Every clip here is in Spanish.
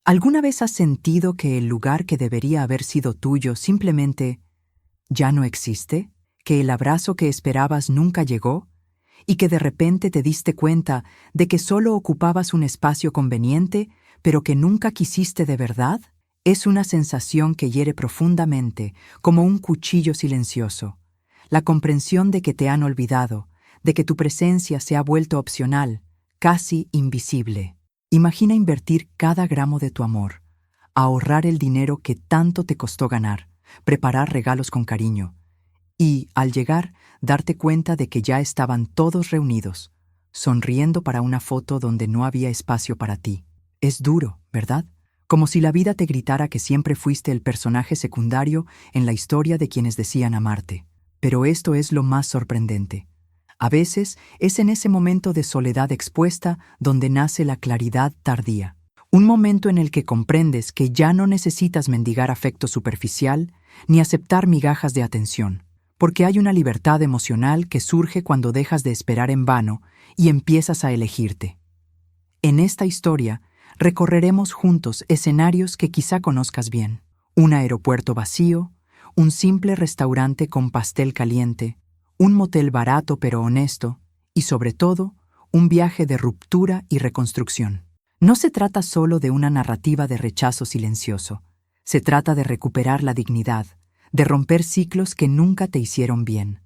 ¿Alguna vez has sentido que el lugar que debería haber sido tuyo simplemente ya no existe? ¿Que el abrazo que esperabas nunca llegó? ¿Y que de repente te diste cuenta de que solo ocupabas un espacio conveniente, pero que nunca quisiste de verdad? Es una sensación que hiere profundamente, como un cuchillo silencioso. La comprensión de que te han olvidado, de que tu presencia se ha vuelto opcional, casi invisible. Imagina invertir cada gramo de tu amor, ahorrar el dinero que tanto te costó ganar, preparar regalos con cariño, y, al llegar, darte cuenta de que ya estaban todos reunidos, sonriendo para una foto donde no había espacio para ti. Es duro, ¿verdad? Como si la vida te gritara que siempre fuiste el personaje secundario en la historia de quienes decían amarte. Pero esto es lo más sorprendente. A veces es en ese momento de soledad expuesta donde nace la claridad tardía. Un momento en el que comprendes que ya no necesitas mendigar afecto superficial ni aceptar migajas de atención, porque hay una libertad emocional que surge cuando dejas de esperar en vano y empiezas a elegirte. En esta historia, recorreremos juntos escenarios que quizá conozcas bien. Un aeropuerto vacío, un simple restaurante con pastel caliente, un motel barato pero honesto, y sobre todo, un viaje de ruptura y reconstrucción. No se trata solo de una narrativa de rechazo silencioso. Se trata de recuperar la dignidad, de romper ciclos que nunca te hicieron bien.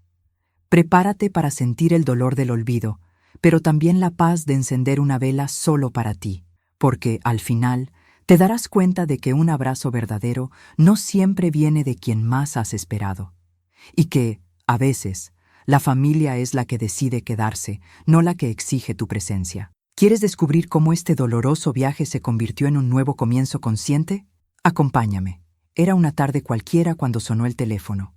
Prepárate para sentir el dolor del olvido, pero también la paz de encender una vela solo para ti, porque, al final, te darás cuenta de que un abrazo verdadero no siempre viene de quien más has esperado, y que, a veces, la familia es la que decide quedarse, no la que exige tu presencia. ¿Quieres descubrir cómo este doloroso viaje se convirtió en un nuevo comienzo consciente? Acompáñame. Era una tarde cualquiera cuando sonó el teléfono.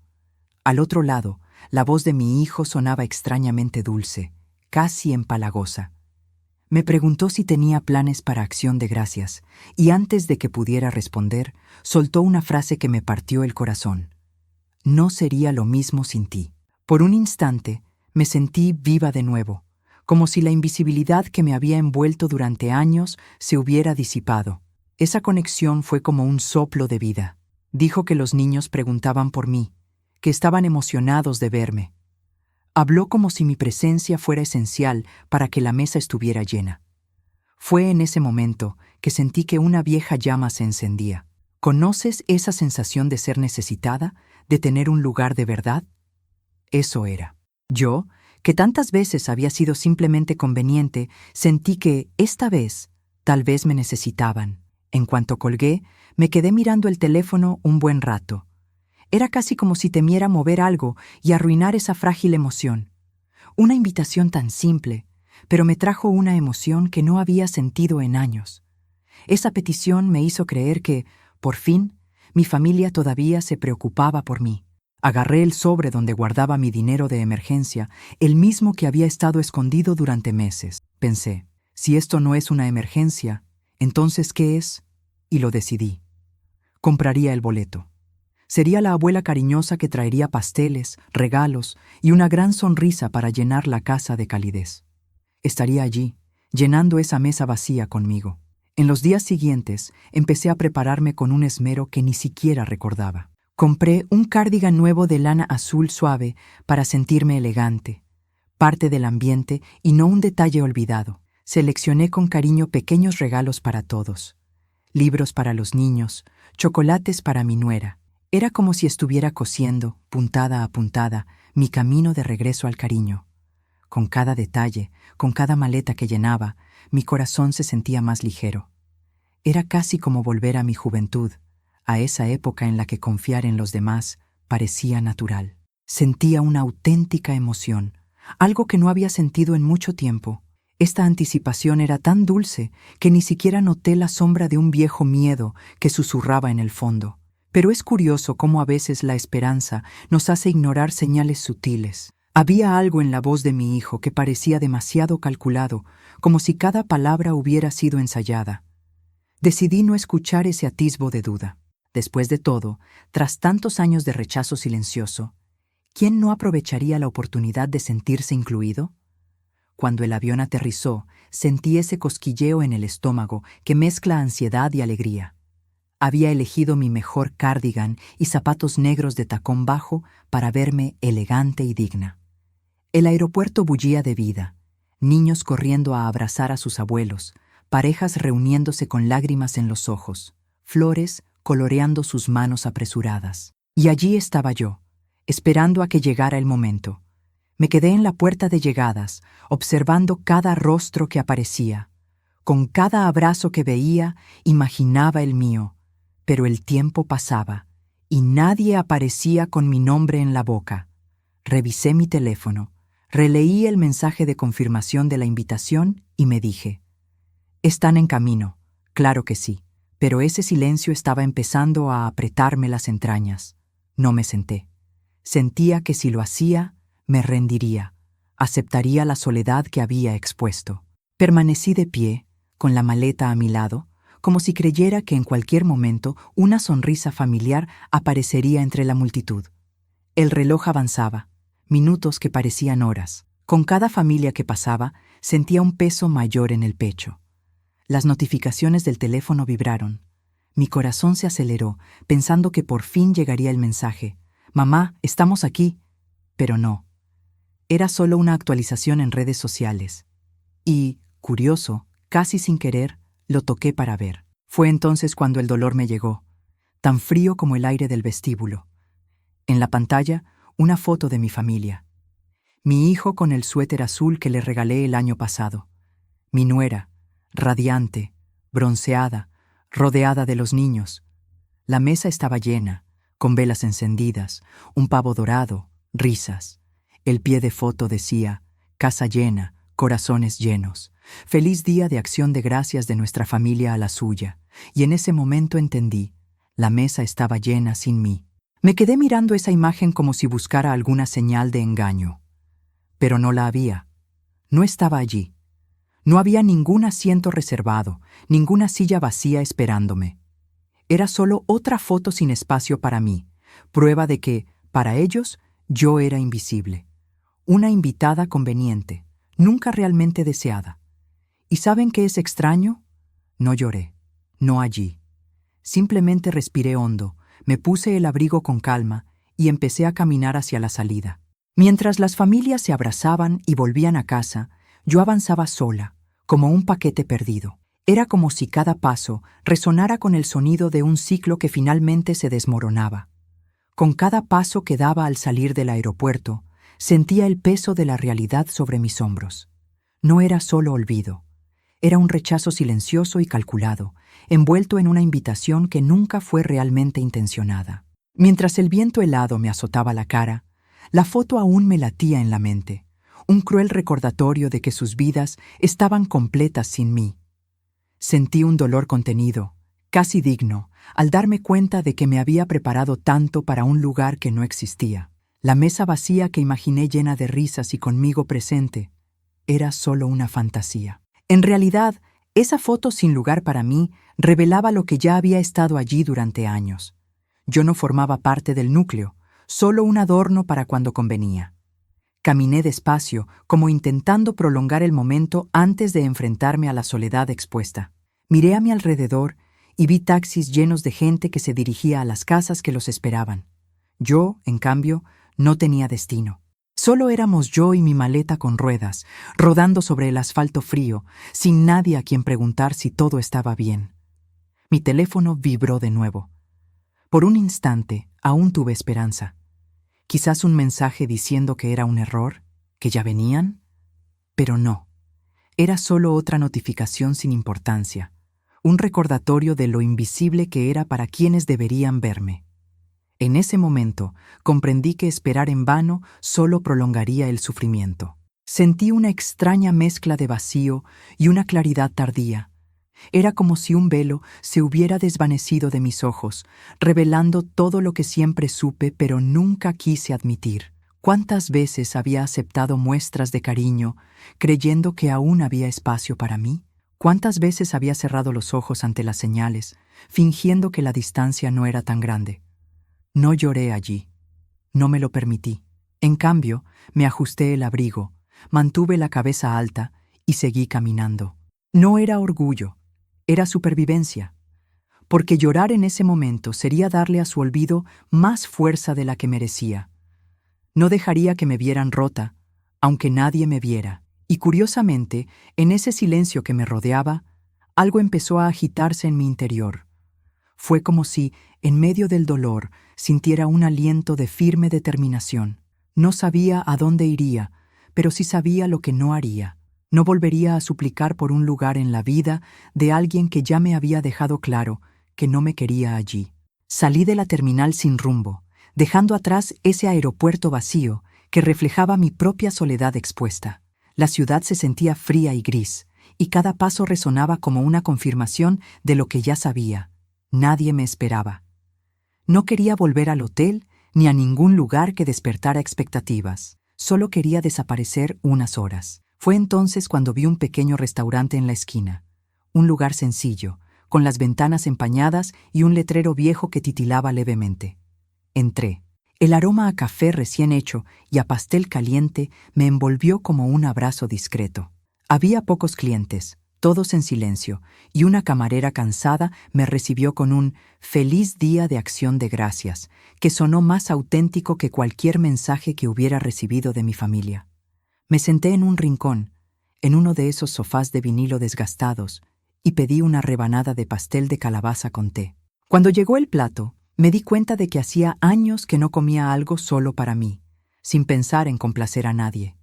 Al otro lado, la voz de mi hijo sonaba extrañamente dulce, casi empalagosa. Me preguntó si tenía planes para Acción de Gracias, y antes de que pudiera responder, soltó una frase que me partió el corazón. No sería lo mismo sin ti. Por un instante, me sentí viva de nuevo, como si la invisibilidad que me había envuelto durante años se hubiera disipado. Esa conexión fue como un soplo de vida. Dijo que los niños preguntaban por mí, que estaban emocionados de verme. Habló como si mi presencia fuera esencial para que la mesa estuviera llena. Fue en ese momento que sentí que una vieja llama se encendía. ¿Conoces esa sensación de ser necesitada, de tener un lugar de verdad? Eso era. Yo, que tantas veces había sido simplemente conveniente, sentí que, esta vez, tal vez me necesitaban. En cuanto colgué, me quedé mirando el teléfono un buen rato. Era casi como si temiera mover algo y arruinar esa frágil emoción. Una invitación tan simple, pero me trajo una emoción que no había sentido en años. Esa petición me hizo creer que, por fin, mi familia todavía se preocupaba por mí. Agarré el sobre donde guardaba mi dinero de emergencia, el mismo que había estado escondido durante meses. Pensé, si esto no es una emergencia, ¿entonces qué es? Y lo decidí. Compraría el boleto. Sería la abuela cariñosa que traería pasteles, regalos y una gran sonrisa para llenar la casa de calidez. Estaría allí, llenando esa mesa vacía conmigo. En los días siguientes, empecé a prepararme con un esmero que ni siquiera recordaba. Compré un cardigan nuevo de lana azul suave para sentirme elegante, parte del ambiente y no un detalle olvidado. Seleccioné con cariño pequeños regalos para todos. Libros para los niños, chocolates para mi nuera. Era como si estuviera cosiendo, puntada a puntada, mi camino de regreso al cariño. Con cada detalle, con cada maleta que llenaba, mi corazón se sentía más ligero. Era casi como volver a mi juventud, a esa época en la que confiar en los demás parecía natural. Sentía una auténtica emoción, algo que no había sentido en mucho tiempo. Esta anticipación era tan dulce que ni siquiera noté la sombra de un viejo miedo que susurraba en el fondo. Pero es curioso cómo a veces la esperanza nos hace ignorar señales sutiles. Había algo en la voz de mi hijo que parecía demasiado calculado, como si cada palabra hubiera sido ensayada. Decidí no escuchar ese atisbo de duda. Después de todo, tras tantos años de rechazo silencioso, ¿quién no aprovecharía la oportunidad de sentirse incluido? Cuando el avión aterrizó, sentí ese cosquilleo en el estómago que mezcla ansiedad y alegría. Había elegido mi mejor cardigan y zapatos negros de tacón bajo para verme elegante y digna. El aeropuerto bullía de vida, niños corriendo a abrazar a sus abuelos, parejas reuniéndose con lágrimas en los ojos, flores coloreando sus manos apresuradas. Y allí estaba yo, esperando a que llegara el momento. Me quedé en la puerta de llegadas, observando cada rostro que aparecía. Con cada abrazo que veía, imaginaba el mío. Pero el tiempo pasaba, y nadie aparecía con mi nombre en la boca. Revisé mi teléfono, releí el mensaje de confirmación de la invitación y me dije: «Están en camino, claro que sí». Pero ese silencio estaba empezando a apretarme las entrañas. No me senté. Sentía que si lo hacía, me rendiría, aceptaría la soledad que había expuesto. Permanecí de pie, con la maleta a mi lado, como si creyera que en cualquier momento una sonrisa familiar aparecería entre la multitud. El reloj avanzaba, minutos que parecían horas. Con cada familia que pasaba, sentía un peso mayor en el pecho. Las notificaciones del teléfono vibraron. Mi corazón se aceleró, pensando que por fin llegaría el mensaje: «Mamá, estamos aquí». Pero no. Era solo una actualización en redes sociales. Y, curioso, casi sin querer, lo toqué para ver. Fue entonces cuando el dolor me llegó, tan frío como el aire del vestíbulo. En la pantalla, una foto de mi familia. Mi hijo con el suéter azul que le regalé el año pasado. Mi nuera, radiante, bronceada, rodeada de los niños. La mesa estaba llena, con velas encendidas, un pavo dorado, risas. El pie de foto decía: «Casa llena, corazones llenos. Feliz día de acción de gracias de nuestra familia a la suya». Y en ese momento entendí: la mesa estaba llena sin mí. Me quedé mirando esa imagen como si buscara alguna señal de engaño. Pero no la había. No estaba allí. No había ningún asiento reservado, ninguna silla vacía esperándome. Era solo otra foto sin espacio para mí, prueba de que, para ellos, yo era invisible. Una invitada conveniente, nunca realmente deseada. ¿Y saben qué es extraño? No lloré, no allí. Simplemente respiré hondo, me puse el abrigo con calma y empecé a caminar hacia la salida. Mientras las familias se abrazaban y volvían a casa, yo avanzaba sola, como un paquete perdido. Era como si cada paso resonara con el sonido de un ciclo que finalmente se desmoronaba. Con cada paso que daba al salir del aeropuerto, sentía el peso de la realidad sobre mis hombros. No era solo olvido. Era un rechazo silencioso y calculado, envuelto en una invitación que nunca fue realmente intencionada. Mientras el viento helado me azotaba la cara, la foto aún me latía en la mente, un cruel recordatorio de que sus vidas estaban completas sin mí. Sentí un dolor contenido, casi digno, al darme cuenta de que me había preparado tanto para un lugar que no existía. La mesa vacía que imaginé llena de risas y conmigo presente era solo una fantasía. En realidad, esa foto sin lugar para mí revelaba lo que ya había estado allí durante años. Yo no formaba parte del núcleo, solo un adorno para cuando convenía. Caminé despacio, como intentando prolongar el momento antes de enfrentarme a la soledad expuesta. Miré a mi alrededor y vi taxis llenos de gente que se dirigía a las casas que los esperaban. Yo, en cambio, no tenía destino. Solo éramos yo y mi maleta con ruedas, rodando sobre el asfalto frío, sin nadie a quien preguntar si todo estaba bien. Mi teléfono vibró de nuevo. Por un instante, aún tuve esperanza. Quizás un mensaje diciendo que era un error, que ya venían. Pero no. Era solo otra notificación sin importancia, un recordatorio de lo invisible que era para quienes deberían verme. En ese momento, comprendí que esperar en vano solo prolongaría el sufrimiento. Sentí una extraña mezcla de vacío y una claridad tardía. Era como si un velo se hubiera desvanecido de mis ojos, revelando todo lo que siempre supe pero nunca quise admitir. ¿Cuántas veces había aceptado muestras de cariño, creyendo que aún había espacio para mí? ¿Cuántas veces había cerrado los ojos ante las señales, fingiendo que la distancia no era tan grande? No lloré allí. No me lo permití. En cambio, me ajusté el abrigo, Mantuve la cabeza alta y seguí caminando. No era orgullo, era supervivencia, porque llorar en ese momento sería darle a su olvido más fuerza de la que merecía. No dejaría que me vieran rota, aunque nadie me viera. Y curiosamente, en ese silencio que me rodeaba, algo empezó a agitarse en mi interior. Fue como si, en medio del dolor, sintiera un aliento de firme determinación. No sabía a dónde iría, pero sí sabía lo que no haría. No volvería a suplicar por un lugar en la vida de alguien que ya me había dejado claro que no me quería allí. Salí de la terminal sin rumbo, dejando atrás ese aeropuerto vacío que reflejaba mi propia soledad expuesta. La ciudad se sentía fría y gris, y cada paso resonaba como una confirmación de lo que ya sabía. Nadie me esperaba. No quería volver al hotel ni a ningún lugar que despertara expectativas. Solo quería desaparecer unas horas. Fue entonces cuando vi un pequeño restaurante en la esquina. Un lugar sencillo, con las ventanas empañadas y un letrero viejo que titilaba levemente. Entré. El aroma a café recién hecho y a pastel caliente me envolvió como un abrazo discreto. Había pocos clientes, todos en silencio, y una camarera cansada me recibió con un «Feliz Día de Acción de Gracias», que sonó más auténtico que cualquier mensaje que hubiera recibido de mi familia. Me senté en un rincón, en uno de esos sofás de vinilo desgastados, y pedí una rebanada de pastel de calabaza con té. Cuando llegó el plato, me di cuenta de que hacía años que no comía algo solo para mí, sin pensar en complacer a nadie.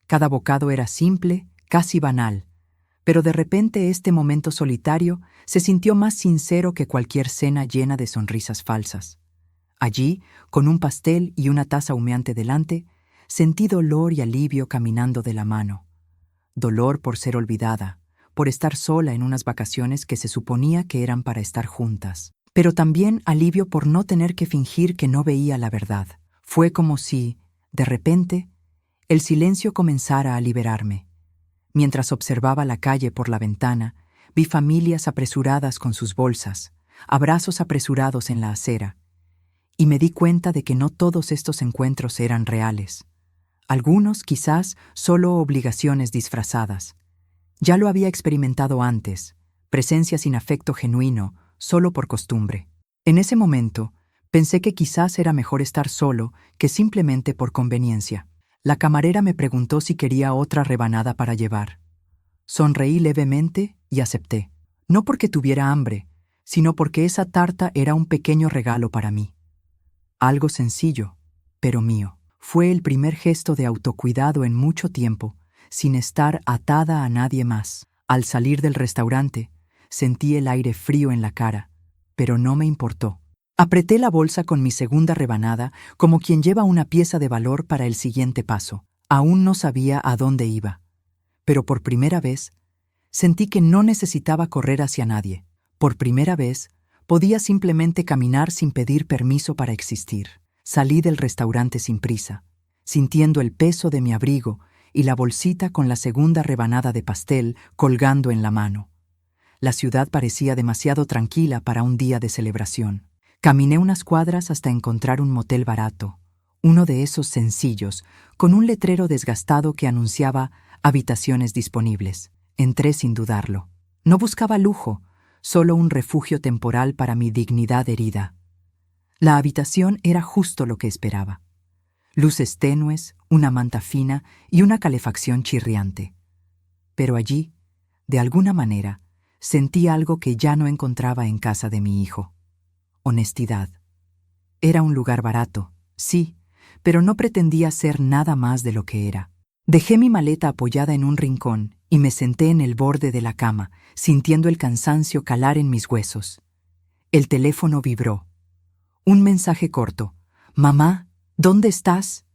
Cada bocado era simple, casi banal, pero de repente este momento solitario se sintió más sincero que cualquier cena llena de sonrisas falsas. Allí, con un pastel y una taza humeante delante, sentí dolor y alivio caminando de la mano. Dolor por ser olvidada, por estar sola en unas vacaciones que se suponía que eran para estar juntas. Pero también alivio por no tener que fingir que no veía la verdad. Fue como si, de repente, el silencio comenzara a liberarme. Mientras observaba la calle por la ventana, vi familias apresuradas con sus bolsas, abrazos apresurados en la acera, y me di cuenta de que no todos estos encuentros eran reales. Algunos, quizás, solo obligaciones disfrazadas. Ya lo había experimentado antes, presencia sin afecto genuino, solo por costumbre. En ese momento, pensé que quizás era mejor estar solo que simplemente por conveniencia. La camarera me preguntó si quería otra rebanada para llevar. Sonreí levemente y acepté. No porque tuviera hambre, sino porque esa tarta era un pequeño regalo para mí. Algo sencillo, pero mío. Fue el primer gesto de autocuidado en mucho tiempo, sin estar atada a nadie más. Al salir del restaurante, sentí el aire frío en la cara, pero no me importó. Apreté la bolsa con mi segunda rebanada como quien lleva una pieza de valor para el siguiente paso. Aún no sabía a dónde iba, pero por primera vez sentí que no necesitaba correr hacia nadie. Por primera vez podía simplemente caminar sin pedir permiso para existir. Salí del restaurante sin prisa, sintiendo el peso de mi abrigo y la bolsita con la segunda rebanada de pastel colgando en la mano. La ciudad parecía demasiado tranquila para un día de celebración. Caminé unas cuadras hasta encontrar un motel barato, uno de esos sencillos, con un letrero desgastado que anunciaba habitaciones disponibles. Entré sin dudarlo. No buscaba lujo, solo un refugio temporal para mi dignidad herida. La habitación era justo lo que esperaba. Luces tenues, una manta fina y una calefacción chirriante. Pero allí, de alguna manera, sentí algo que ya no encontraba en casa de mi hijo. Honestidad. Era un lugar barato, sí, pero no pretendía ser nada más de lo que era. Dejé mi maleta apoyada en un rincón y me senté en el borde de la cama, sintiendo el cansancio calar en mis huesos. El teléfono vibró. Un mensaje corto. «Mamá, ¿dónde estás?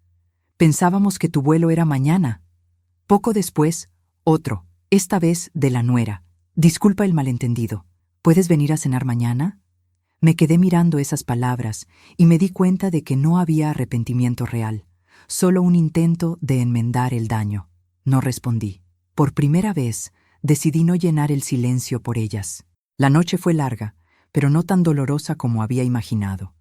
Pensábamos que tu vuelo era mañana». Poco después, otro, esta vez de la nuera. «Disculpa el malentendido. ¿Puedes venir a cenar mañana?» Me quedé mirando esas palabras y me di cuenta de que no había arrepentimiento real, solo un intento de enmendar el daño. No respondí. Por primera vez, decidí no llenar el silencio por ellas. La noche fue larga, pero no tan dolorosa como había imaginado.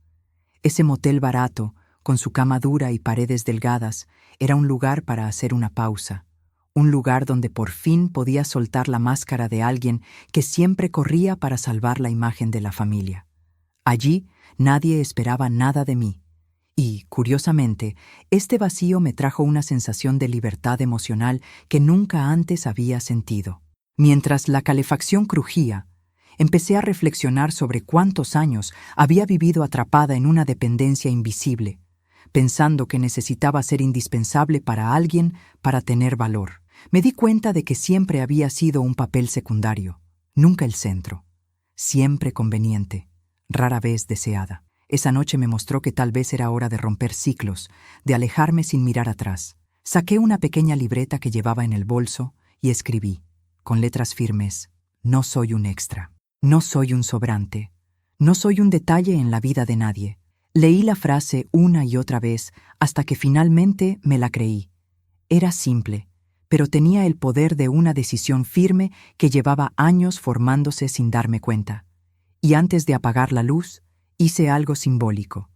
Ese motel barato, con su cama dura y paredes delgadas, era un lugar para hacer una pausa, un lugar donde por fin podía soltar la máscara de alguien que siempre corría para salvar la imagen de la familia. Allí nadie esperaba nada de mí, y, curiosamente, este vacío me trajo una sensación de libertad emocional que nunca antes había sentido. Mientras la calefacción crujía, empecé a reflexionar sobre cuántos años había vivido atrapada en una dependencia invisible, pensando que necesitaba ser indispensable para alguien para tener valor. Me di cuenta de que siempre había sido un papel secundario, nunca el centro, siempre conveniente, rara vez deseada. Esa noche me mostró que tal vez era hora de romper ciclos, de alejarme sin mirar atrás. Saqué una pequeña libreta que llevaba en el bolso y escribí, con letras firmes: no soy un extra, no soy un sobrante, no soy un detalle en la vida de nadie. Leí la frase una y otra vez hasta que finalmente me la creí. Era simple, pero tenía el poder de una decisión firme que llevaba años formándose sin darme cuenta. Y antes de apagar la luz, hice algo simbólico.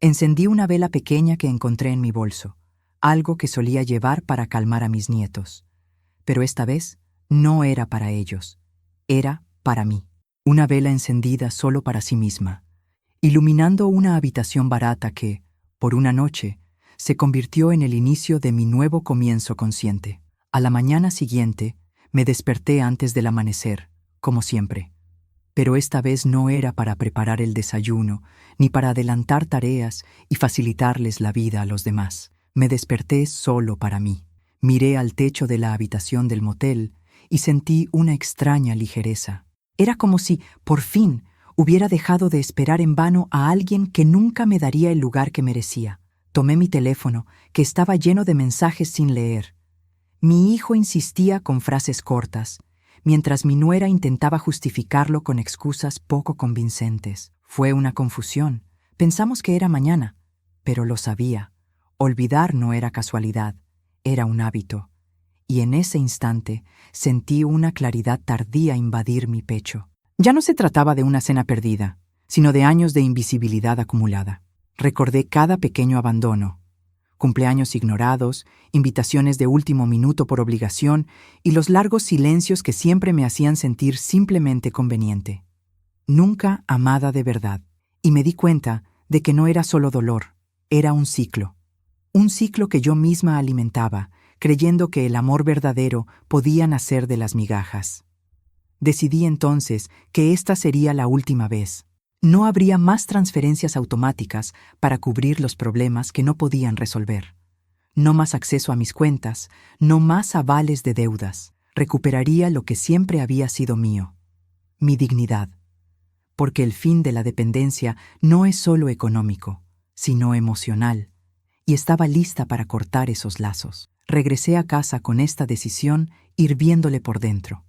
Encendí una vela pequeña que encontré en mi bolso, algo que solía llevar para calmar a mis nietos. Pero esta vez no era para ellos, era para mí. Una vela encendida solo para sí misma, iluminando una habitación barata que, por una noche, se convirtió en el inicio de mi nuevo comienzo consciente. A la mañana siguiente, me desperté antes del amanecer, como siempre. Pero esta vez no era para preparar el desayuno, ni para adelantar tareas y facilitarles la vida a los demás. Me desperté solo para mí. Miré al techo de la habitación del motel y sentí una extraña ligereza. Era como si, por fin, hubiera dejado de esperar en vano a alguien que nunca me daría el lugar que merecía. Tomé mi teléfono, que estaba lleno de mensajes sin leer. Mi hijo insistía con frases cortas, mientras mi nuera intentaba justificarlo con excusas poco convincentes. Fue una confusión. Pensamos que era mañana, pero lo sabía. Olvidar no era casualidad, era un hábito. Y en ese instante sentí una claridad tardía invadir mi pecho. Ya no se trataba de una cena perdida, sino de años de invisibilidad acumulada. Recordé cada pequeño abandono, cumpleaños ignorados, invitaciones de último minuto por obligación y los largos silencios que siempre me hacían sentir simplemente conveniente. Nunca amada de verdad. Y me di cuenta de que no era solo dolor, era un ciclo. Un ciclo que yo misma alimentaba, creyendo que el amor verdadero podía nacer de las migajas. Decidí entonces que esta sería la última vez. No habría más transferencias automáticas para cubrir los problemas que no podían resolver. No más acceso a mis cuentas, no más avales de deudas. Recuperaría lo que siempre había sido mío, mi dignidad. Porque el fin de la dependencia no es solo económico, sino emocional, y estaba lista para cortar esos lazos. Regresé a casa con esta decisión hirviéndole por dentro.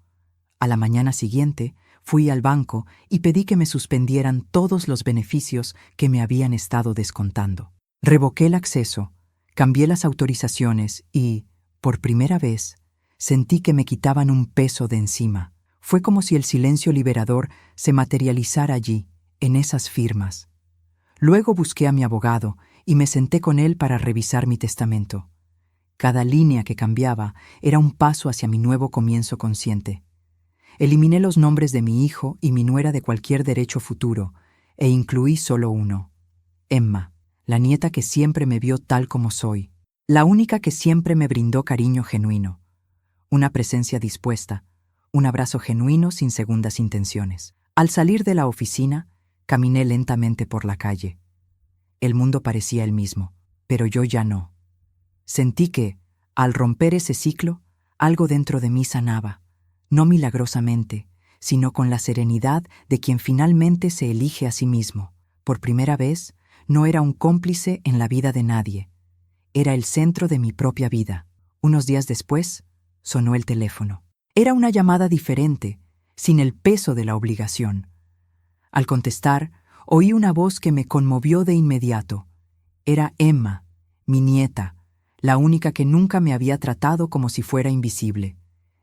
A la mañana siguiente, fui al banco y pedí que me suspendieran todos los beneficios que me habían estado descontando. Revoqué el acceso, cambié las autorizaciones y, por primera vez, sentí que me quitaban un peso de encima. Fue como si el silencio liberador se materializara allí, en esas firmas. Luego busqué a mi abogado y me senté con él para revisar mi testamento. Cada línea que cambiaba era un paso hacia mi nuevo comienzo consciente. Eliminé los nombres de mi hijo y mi nuera de cualquier derecho futuro e incluí solo uno: Emma, la nieta que siempre me vio tal como soy, la única que siempre me brindó cariño genuino, una presencia dispuesta, un abrazo genuino sin segundas intenciones. Al salir de la oficina, caminé lentamente por la calle. El mundo parecía el mismo, pero yo ya no. Sentí que, al romper ese ciclo, algo dentro de mí sanaba. No milagrosamente, sino con la serenidad de quien finalmente se elige a sí mismo. Por primera vez, no era un cómplice en la vida de nadie. Era el centro de mi propia vida. Unos días después, sonó el teléfono. Era una llamada diferente, sin el peso de la obligación. Al contestar, oí una voz que me conmovió de inmediato. Era Emma, mi nieta, la única que nunca me había tratado como si fuera invisible.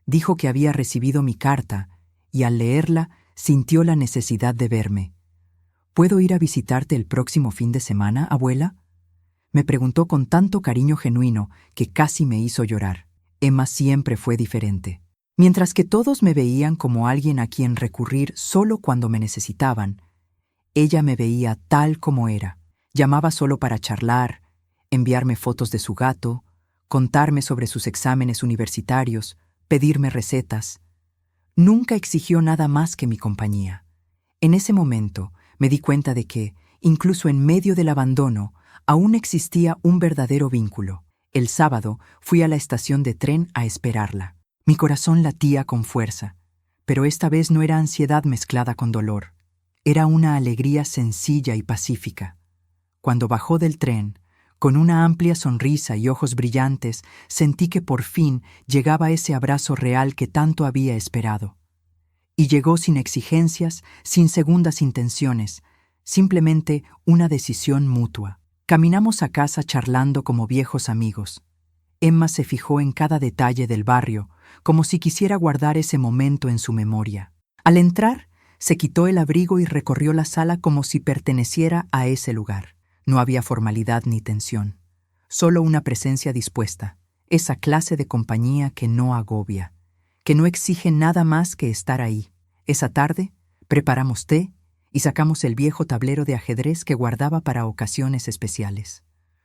Dijo que había recibido mi carta y al leerla sintió la necesidad de verme. ¿Puedo ir a visitarte el próximo fin de semana, abuela? Me preguntó con tanto cariño genuino que casi me hizo llorar. Emma siempre fue diferente. Mientras que todos me veían como alguien a quien recurrir solo cuando me necesitaban, ella me veía tal como era. Llamaba solo para charlar, enviarme fotos de su gato, contarme sobre sus exámenes universitarios, pedirme recetas. Nunca exigió nada más que mi compañía. En ese momento me di cuenta de que, incluso en medio del abandono, aún existía un verdadero vínculo. El sábado fui a la estación de tren a esperarla. Mi corazón latía con fuerza, pero esta vez no era ansiedad mezclada con dolor. Era una alegría sencilla y pacífica. Cuando bajó del tren, con una amplia sonrisa y ojos brillantes, sentí que por fin llegaba ese abrazo real que tanto había esperado. Y llegó sin exigencias, sin segundas intenciones, simplemente una decisión mutua. Caminamos a casa charlando como viejos amigos. Emma se fijó en cada detalle del barrio, como si quisiera guardar ese momento en su memoria. Al entrar, se quitó el abrigo y recorrió la sala como si perteneciera a ese lugar. No había formalidad ni tensión, solo una presencia dispuesta, esa clase de compañía que no agobia, que no exige nada más que estar ahí. Esa tarde, preparamos té y sacamos el viejo tablero de ajedrez que guardaba para ocasiones especiales.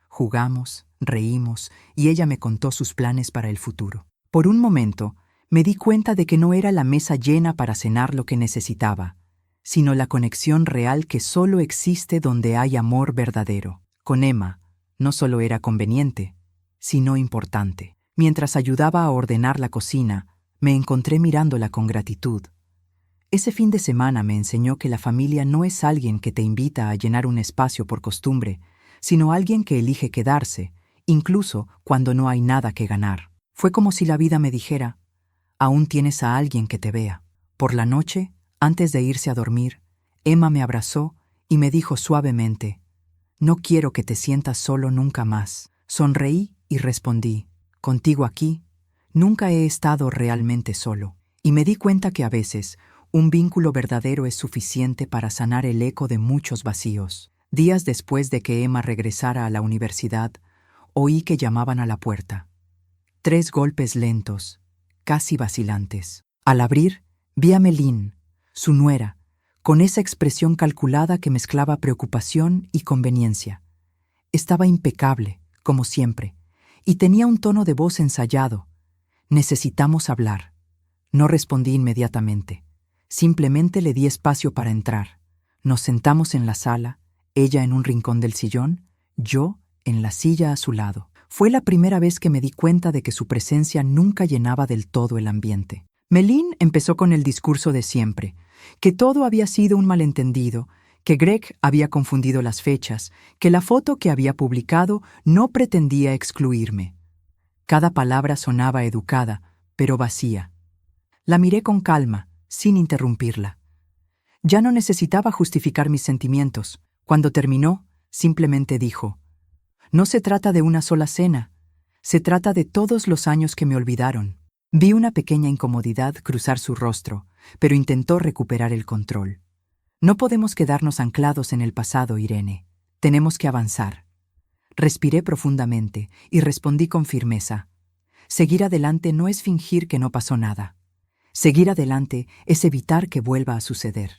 Jugamos, reímos y ella me contó sus planes para el futuro. Por un momento, me di cuenta de que no era la mesa llena para cenar lo que necesitaba, sino la conexión real que solo existe donde hay amor verdadero. Con Emma, no solo era conveniente, sino importante. Mientras ayudaba a ordenar la cocina, me encontré mirándola con gratitud. Ese fin de semana me enseñó que la familia no es alguien que te invita a llenar un espacio por costumbre, sino alguien que elige quedarse, incluso cuando no hay nada que ganar. Fue como si la vida me dijera, aún tienes a alguien que te vea. Por la noche, antes de irse a dormir, Emma me abrazó y me dijo suavemente, no quiero que te sientas solo nunca más. Sonreí y respondí, contigo aquí, nunca he estado realmente solo. Y me di cuenta que a veces, un vínculo verdadero es suficiente para sanar el eco de muchos vacíos. Días después de que Emma regresara a la universidad, oí que llamaban a la puerta. 3 golpes lentos, casi vacilantes. Al abrir, vi a Melín, su nuera, con esa expresión calculada que mezclaba preocupación y conveniencia. Estaba impecable, como siempre, y tenía un tono de voz ensayado. Necesitamos hablar. No respondí inmediatamente. Simplemente le di espacio para entrar. Nos sentamos en la sala, ella en un rincón del sillón, yo en la silla a su lado. Fue la primera vez que me di cuenta de que su presencia nunca llenaba del todo el ambiente. Melín empezó con el discurso de siempre, que todo había sido un malentendido, que Greg había confundido las fechas, que la foto que había publicado no pretendía excluirme. Cada palabra sonaba educada, pero vacía. La miré con calma, sin interrumpirla. Ya no necesitaba justificar mis sentimientos. Cuando terminó, simplemente dijo, no se trata de una sola cena, se trata de todos los años que me olvidaron. Vi una pequeña incomodidad cruzar su rostro, pero intentó recuperar el control. No podemos quedarnos anclados en el pasado, Irene. Tenemos que avanzar. Respiré profundamente y respondí con firmeza. Seguir adelante no es fingir que no pasó nada. Seguir adelante es evitar que vuelva a suceder.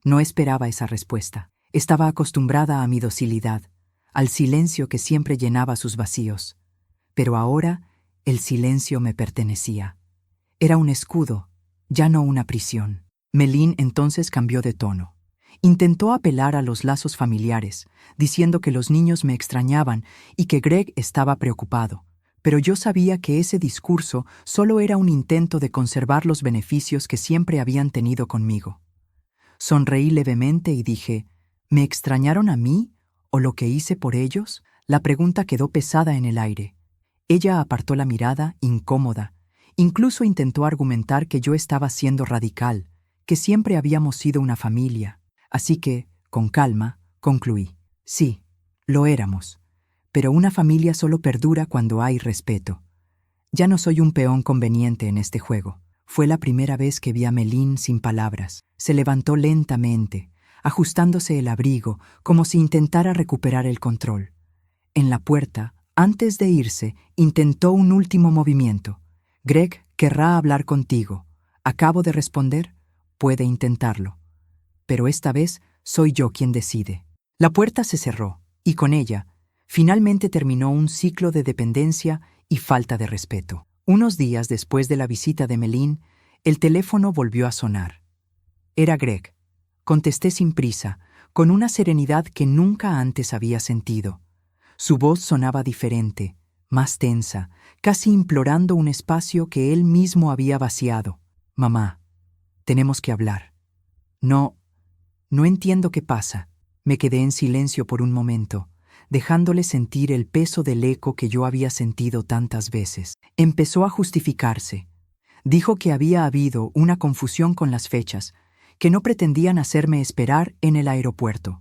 No esperaba esa respuesta. Estaba acostumbrada a mi docilidad, al silencio que siempre llenaba sus vacíos. Pero ahora el silencio me pertenecía. Era un escudo, ya no una prisión. Melín entonces cambió de tono. Intentó apelar a los lazos familiares, diciendo que los niños me extrañaban y que Greg estaba preocupado. Pero yo sabía que ese discurso solo era un intento de conservar los beneficios que siempre habían tenido conmigo. Sonreí levemente y dije, ¿me extrañaron a mí o lo que hice por ellos? La pregunta quedó pesada en el aire. Ella apartó la mirada, incómoda. Incluso intentó argumentar que yo estaba siendo radical, que siempre habíamos sido una familia. Así que, con calma, concluí. Sí, lo éramos. Pero una familia solo perdura cuando hay respeto. Ya no soy un peón conveniente en este juego. Fue la primera vez que vi a Melín sin palabras. Se levantó lentamente, ajustándose el abrigo, como si intentara recuperar el control. En la puerta, antes de irse, intentó un último movimiento. Greg querrá hablar contigo. Acabo de responder, puede intentarlo. Pero esta vez soy yo quien decide. La puerta se cerró, y con ella, finalmente terminó un ciclo de dependencia y falta de respeto. Unos días después de la visita de Melín, el teléfono volvió a sonar. Era Greg. Contesté sin prisa, con una serenidad que nunca antes había sentido. Su voz sonaba diferente, más tensa, casi implorando un espacio que él mismo había vaciado. «Mamá, tenemos que hablar». No entiendo qué pasa». Me quedé en silencio por un momento, dejándole sentir el peso del eco que yo había sentido tantas veces. Empezó a justificarse. Dijo que había habido una confusión con las fechas, que no pretendían hacerme esperar en el aeropuerto.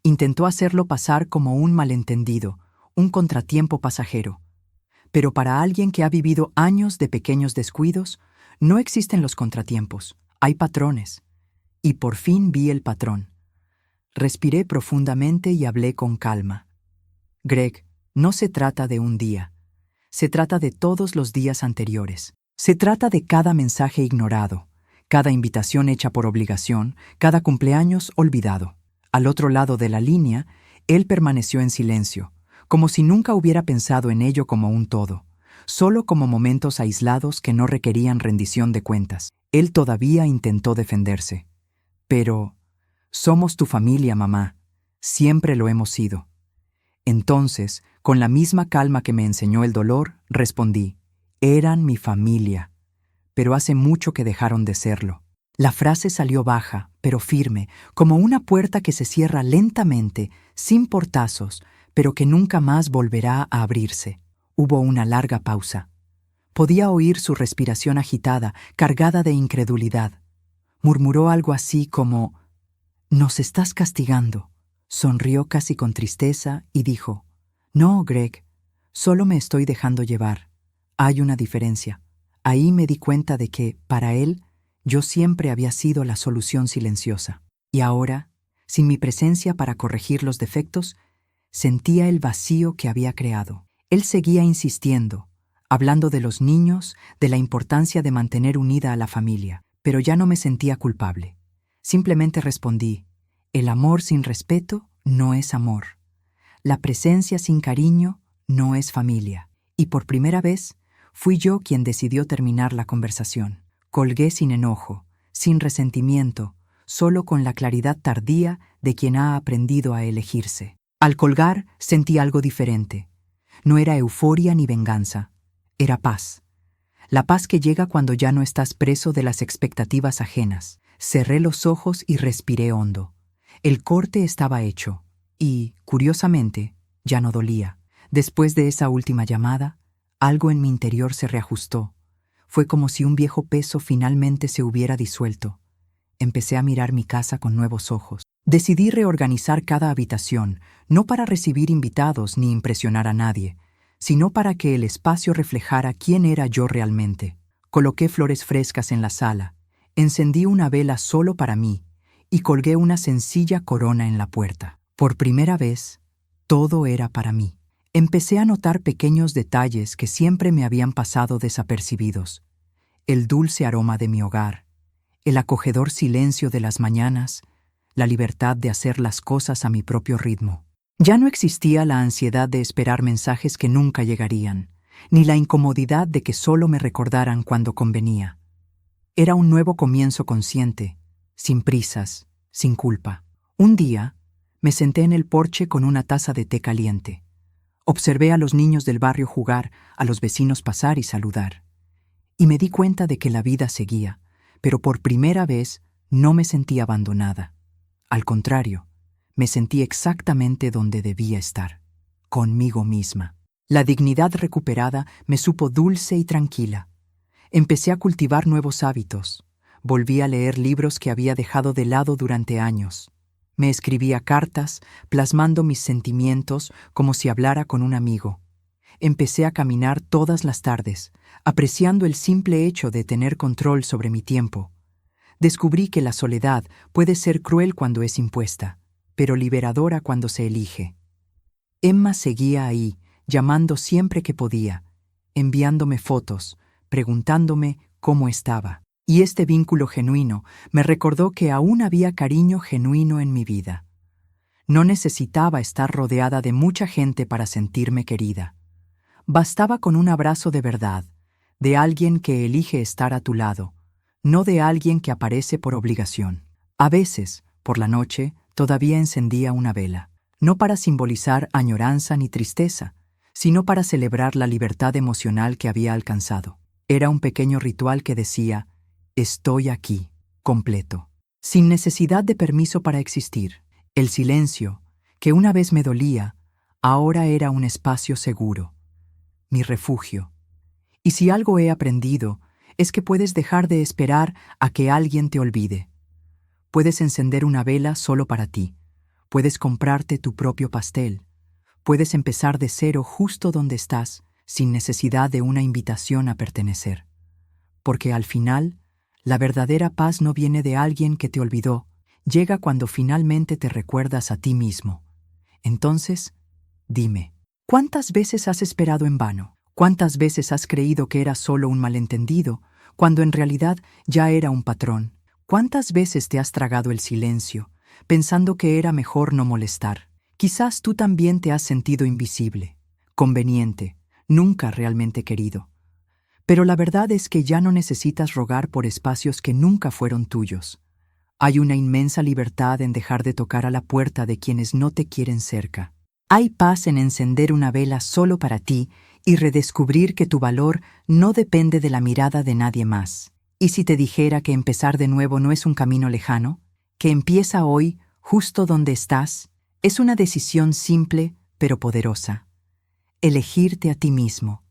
Intentó hacerlo pasar como un malentendido, un contratiempo pasajero. Pero para alguien que ha vivido años de pequeños descuidos, no existen los contratiempos, hay patrones. Y por fin vi el patrón. Respiré profundamente y hablé con calma. Greg, no se trata de un día. Se trata de todos los días anteriores. Se trata de cada mensaje ignorado, cada invitación hecha por obligación, cada cumpleaños olvidado. Al otro lado de la línea, él permaneció en silencio, como si nunca hubiera pensado en ello como un todo, solo como momentos aislados que no requerían rendición de cuentas. Él todavía intentó defenderse. Pero somos tu familia, mamá. Siempre lo hemos sido. Entonces, con la misma calma que me enseñó el dolor, respondí, eran mi familia, pero hace mucho que dejaron de serlo. La frase salió baja, pero firme, como una puerta que se cierra lentamente, sin portazos, pero que nunca más volverá a abrirse. Hubo una larga pausa. Podía oír su respiración agitada, cargada de incredulidad. Murmuró algo así como, «Nos estás castigando». Sonrió casi con tristeza y dijo, «No, Greg, solo me estoy dejando llevar. Hay una diferencia». Ahí me di cuenta de que, para él, yo siempre había sido la solución silenciosa. Y ahora, sin mi presencia para corregir los defectos, sentía el vacío que había creado. Él seguía insistiendo, hablando de los niños, de la importancia de mantener unida a la familia, pero ya no me sentía culpable. Simplemente respondí, el amor sin respeto no es amor. La presencia sin cariño no es familia. Y por primera vez, fui yo quien decidió terminar la conversación. Colgué sin enojo, sin resentimiento, solo con la claridad tardía de quien ha aprendido a elegirse. Al colgar, sentí algo diferente. No era euforia ni venganza, era paz. La paz que llega cuando ya no estás preso de las expectativas ajenas. Cerré los ojos y respiré hondo. El corte estaba hecho y, curiosamente, ya no dolía. Después de esa última llamada, algo en mi interior se reajustó. Fue como si un viejo peso finalmente se hubiera disuelto. Empecé a mirar mi casa con nuevos ojos. Decidí reorganizar cada habitación, no para recibir invitados ni impresionar a nadie, sino para que el espacio reflejara quién era yo realmente. Coloqué flores frescas en la sala, encendí una vela solo para mí y colgué una sencilla corona en la puerta. Por primera vez, todo era para mí. Empecé a notar pequeños detalles que siempre me habían pasado desapercibidos. El dulce aroma de mi hogar, el acogedor silencio de las mañanas, la libertad de hacer las cosas a mi propio ritmo. Ya no existía la ansiedad de esperar mensajes que nunca llegarían, ni la incomodidad de que solo me recordaran cuando convenía. Era un nuevo comienzo consciente, sin prisas, sin culpa. Un día, me senté en el porche con una taza de té caliente. Observé a los niños del barrio jugar, a los vecinos pasar y saludar. Y me di cuenta de que la vida seguía, pero por primera vez no me sentí abandonada. Al contrario, me sentí exactamente donde debía estar, conmigo misma. La dignidad recuperada me supo dulce y tranquila. Empecé a cultivar nuevos hábitos. Volví a leer libros que había dejado de lado durante años. Me escribía cartas, plasmando mis sentimientos como si hablara con un amigo. Empecé a caminar todas las tardes, apreciando el simple hecho de tener control sobre mi tiempo. Descubrí que la soledad puede ser cruel cuando es impuesta, pero liberadora cuando se elige. Emma seguía ahí, llamando siempre que podía, enviándome fotos, preguntándome cómo estaba. Y este vínculo genuino me recordó que aún había cariño genuino en mi vida. No necesitaba estar rodeada de mucha gente para sentirme querida. Bastaba con un abrazo de verdad, de alguien que elige estar a tu lado, no de alguien que aparece por obligación. A veces, por la noche, todavía encendía una vela, no para simbolizar añoranza ni tristeza, sino para celebrar la libertad emocional que había alcanzado. Era un pequeño ritual que decía: estoy aquí, completo, sin necesidad de permiso para existir. El silencio, que una vez me dolía, ahora era un espacio seguro, mi refugio. Y si algo he aprendido, es que puedes dejar de esperar a que alguien te olvide. Puedes encender una vela solo para ti. Puedes comprarte tu propio pastel. Puedes empezar de cero justo donde estás, sin necesidad de una invitación a pertenecer. Porque al final, la verdadera paz no viene de alguien que te olvidó, llega cuando finalmente te recuerdas a ti mismo. Entonces, dime, ¿cuántas veces has esperado en vano? ¿Cuántas veces has creído que era solo un malentendido, cuando en realidad ya era un patrón? ¿Cuántas veces te has tragado el silencio, pensando que era mejor no molestar? Quizás tú también te has sentido invisible, conveniente, nunca realmente querido. Pero la verdad es que ya no necesitas rogar por espacios que nunca fueron tuyos. Hay una inmensa libertad en dejar de tocar a la puerta de quienes no te quieren cerca. Hay paz en encender una vela solo para ti y redescubrir que tu valor no depende de la mirada de nadie más. ¿Y si te dijera que empezar de nuevo no es un camino lejano? Que empieza hoy, justo donde estás. Es una decisión simple, pero poderosa. Elegirte a ti mismo.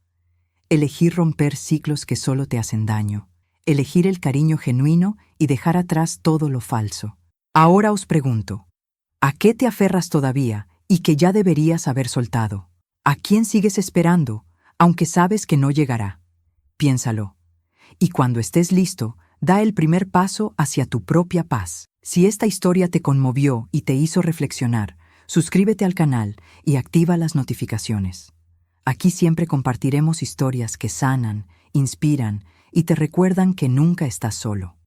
Elegir romper ciclos que solo te hacen daño. Elegir el cariño genuino y dejar atrás todo lo falso. Ahora os pregunto, ¿a qué te aferras todavía y que ya deberías haber soltado? ¿A quién sigues esperando, aunque sabes que no llegará? Piénsalo. Y cuando estés listo, da el primer paso hacia tu propia paz. Si esta historia te conmovió y te hizo reflexionar, suscríbete al canal y activa las notificaciones. Aquí siempre compartiremos historias que sanan, inspiran y te recuerdan que nunca estás solo.